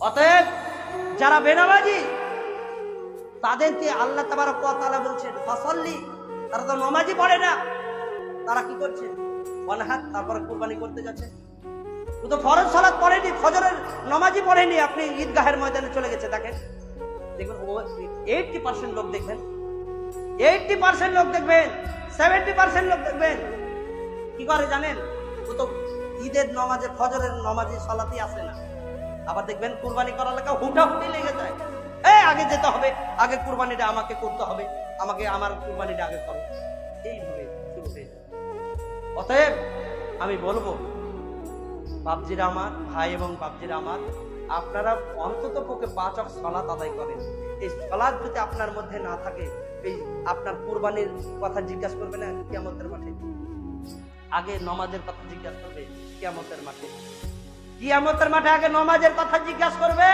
অতএব যারা বেনামাজি তাদেরকে আল্লাহ তাবারক ওয়া তাআলা বলছেন ফাসাল্লি, তারা তো নামাজই পড়ে না, তারা কি করছে? ওয়ানহার, তারপরে কুরবানি করতে যাচ্ছে। ও তো ফরজ সালাত পড়েনি, ফজরের নামাজই পড়েনি, আপনি ঈদগাহের ময়দানে চলে গেছে। দেখেন, দেখবেন 80% লোক দেখবেন, 80% লোক দেখবেন, 70% লোক দেখবেন কি করে জানেন? ও তো ঈদের নামাজে, ফজরের নামাজে সালাতই আসে না। আবার দেখবেন কুরবানি করার লেখা হুটাহুটি লেগে যায়, আগে যেতে হবে, আগে কুরবানিটা আমাকে করতে হবে, আমাকে আমার কুরবানিটা আগে করো, এইভাবে শুরু হয়ে যায়। অতএব আমি বলবো, বাপজিরা আমার, ভাই এবং বাপজিরা আমার, আপনারা অন্তত পক্ষে 5 ওয়াক্ত সালাত আদায় করেন। এই সালাত যদি আপনার মধ্যে না থাকে, এই আপনার কুরবানির কথা জিজ্ঞাসা করবে না কিয়ামতের মাঠে, আগে নমাজের কথা জিজ্ঞাসা করবে কিয়ামতের মাঠে। কিয়ামতের মাঠে আগে নমাজের কথা জিজ্ঞাসা করবে।